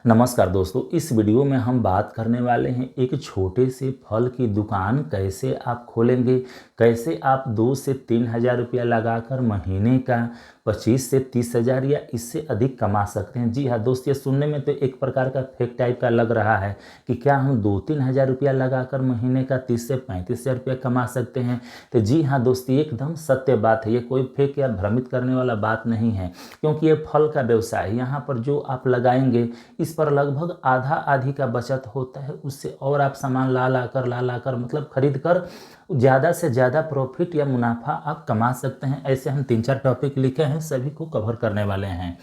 नमस्कार दोस्तों, इस वीडियो में हम बात करने वाले हैं एक छोटे से फल की दुकान कैसे आप खोलेंगे, कैसे आप 2 से 3 हज़ार रुपया लगाकर महीने का 25 से 30 हज़ार या इससे अधिक कमा सकते हैं। जी हाँ दोस्त, ये सुनने में तो एक प्रकार का फेक टाइप का लग रहा है कि क्या हम 2-3 हज़ार रुपया लगाकर महीने का 30 से 35 हज़ार रुपया कमा सकते हैं। तो जी हाँ दोस्त, ये एकदम सत्य बात है, ये कोई फेक या भ्रमित करने वाला बात नहीं है, क्योंकि ये फल का व्यवसाय है। यहाँ पर जो आप लगाएंगे इस पर लगभग आधा आधी का बचत होता है। उससे और आप सामान ला लाकर मतलब खरीद कर ज़्यादा से ज़्यादा प्रॉफिट या मुनाफा आप कमा सकते हैं। ऐसे हम 3-4 टॉपिक लिखे हैं, सभी को कवर करने वाले हैं।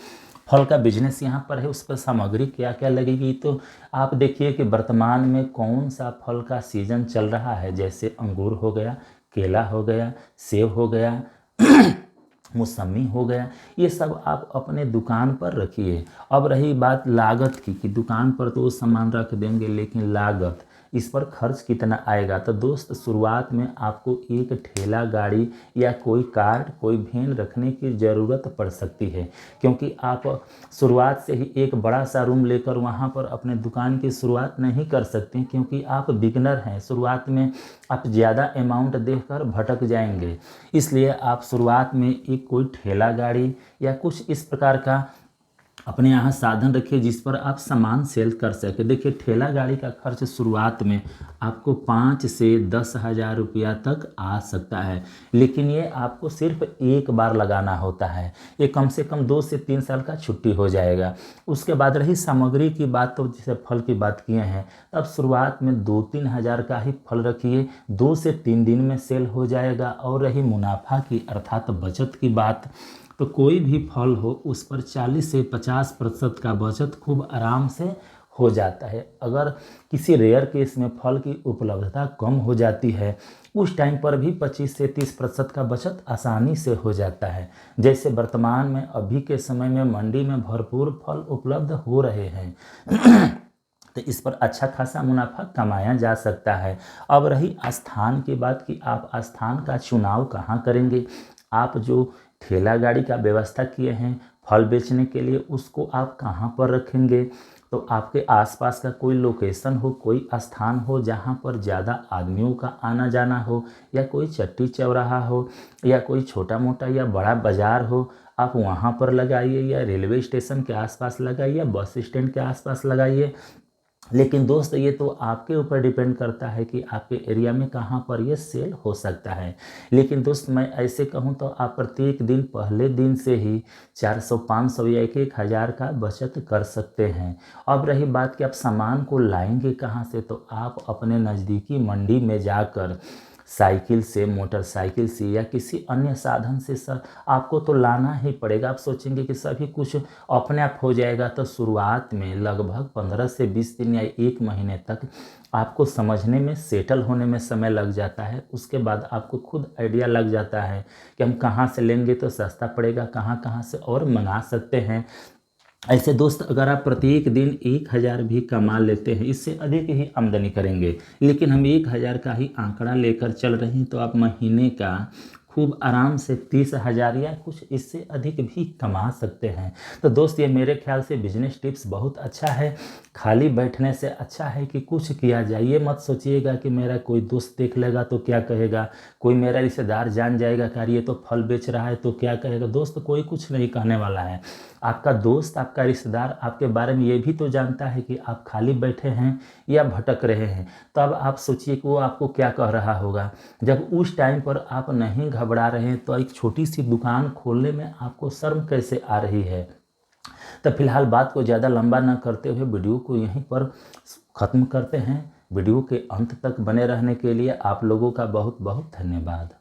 फल का बिजनेस यहाँ पर है, उस पर सामग्री क्या क्या लगेगी तो आप देखिए कि वर्तमान में कौन सा फल का सीज़न चल रहा है। जैसे अंगूर हो गया, केला हो गया, सेब हो गया, मौसमी हो गया, ये सब आप अपने दुकान पर रखिए। अब रही बात लागत की कि दुकान पर तो वो सामान रख देंगे, लेकिन लागत इस पर खर्च कितना आएगा। तो दोस्त, शुरुआत में आपको एक ठेला गाड़ी या कोई कार्ट, कोई वैन रखने की ज़रूरत पड़ सकती है, क्योंकि आप शुरुआत से ही एक बड़ा सा रूम लेकर वहाँ पर अपने दुकान की शुरुआत नहीं कर सकते, क्योंकि आप बिगनर हैं। शुरुआत में आप ज़्यादा अमाउंट देकर भटक जाएंगे। इसलिए आप शुरुआत में एक कोई ठेला गाड़ी या कुछ इस प्रकार का अपने यहाँ साधन रखिए जिस पर आप सामान सेल कर सके। देखिए, ठेला गाड़ी का खर्च शुरुआत में आपको 5 से 10 हज़ार रुपया तक आ सकता है, लेकिन ये आपको सिर्फ एक बार लगाना होता है। ये कम से कम 2 से 3 साल का छुट्टी हो जाएगा। उसके बाद रही सामग्री की बात, तो जैसे फल की बात किए हैं, तब शुरुआत में 2-3 हज़ार का ही फल रखिए, 2 से 3 दिन में सेल हो जाएगा। और रही मुनाफा की अर्थात बचत की बात, तो कोई भी फल हो उस पर 40 से 50% का बचत खूब आराम से हो जाता है। अगर किसी रेयर केस में फल की उपलब्धता कम हो जाती है, उस टाइम पर भी 25 से 30% का बचत आसानी से हो जाता है। जैसे वर्तमान में अभी के समय में मंडी में भरपूर फल उपलब्ध हो रहे हैं तो इस पर अच्छा खासा मुनाफा कमाया जा सकता है। अब रही स्थान की बात कि आप स्थान का चुनाव कहाँ करेंगे। आप जो ठेला गाड़ी का व्यवस्था किए हैं फल बेचने के लिए, उसको आप कहाँ पर रखेंगे। तो आपके आसपास का कोई लोकेशन हो, कोई स्थान हो जहाँ पर ज़्यादा आदमियों का आना जाना हो, या कोई चट्टी चौराहा हो, या कोई छोटा मोटा या बड़ा बाज़ार हो, आप वहाँ पर लगाइए, या रेलवे स्टेशन के आसपास लगाइए, बस स्टैंड के आसपास लगाइए। लेकिन दोस्त, ये तो आपके ऊपर डिपेंड करता है कि आपके एरिया में कहाँ पर ये सेल हो सकता है। लेकिन दोस्त, मैं ऐसे कहूँ तो आप प्रत्येक दिन पहले दिन से ही 400-500 या 1-1 हज़ार का बचत कर सकते हैं। अब रही बात कि आप सामान को लाएंगे कहाँ से, तो आप अपने नज़दीकी मंडी में जाकर साइकिल से, मोटरसाइकिल से या किसी अन्य साधन से सर आपको तो लाना ही पड़ेगा। आप सोचेंगे कि सभी कुछ अपने आप हो जाएगा, तो शुरुआत में लगभग 15 से 20 दिन या 1 महीने तक आपको समझने में, सेटल होने में समय लग जाता है। उसके बाद आपको खुद आइडिया लग जाता है कि हम कहाँ से लेंगे तो सस्ता पड़ेगा, कहाँ कहाँ से और मंगा सकते हैं। ऐसे दोस्त, अगर आप प्रत्येक दिन 1 हज़ार भी कमा लेते हैं, इससे अधिक ही आमदनी करेंगे, लेकिन हम 1 हज़ार का ही आंकड़ा लेकर चल रहे हैं, तो आप महीने का खूब आराम से 30 हज़ार या कुछ इससे अधिक भी कमा सकते हैं। तो दोस्त, ये मेरे ख्याल से बिजनेस टिप्स बहुत अच्छा है। खाली बैठने से अच्छा है कि कुछ किया जाए। ये मत सोचिएगा कि मेरा कोई दोस्त देख लेगा तो क्या कहेगा, कोई मेरा रिश्तेदार जान जाएगा कि ये तो फल बेच रहा है तो क्या कहेगा। दोस्त, कोई कुछ नहीं कहने वाला है। आपका दोस्त, आपका रिश्तेदार आपके बारे में ये भी तो जानता है कि आप खाली बैठे हैं या भटक रहे हैं। तो अब आप सोचिए कि वो आपको क्या कह रहा होगा। जब उस टाइम पर आप नहीं घबरा रहे हैं, तो एक छोटी सी दुकान खोलने में आपको शर्म कैसे आ रही है। तो फिलहाल बात को ज़्यादा लंबा ना करते हुए वीडियो को यहीं पर ख़त्म करते हैं। वीडियो के अंत तक बने रहने के लिए आप लोगों का बहुत बहुत धन्यवाद।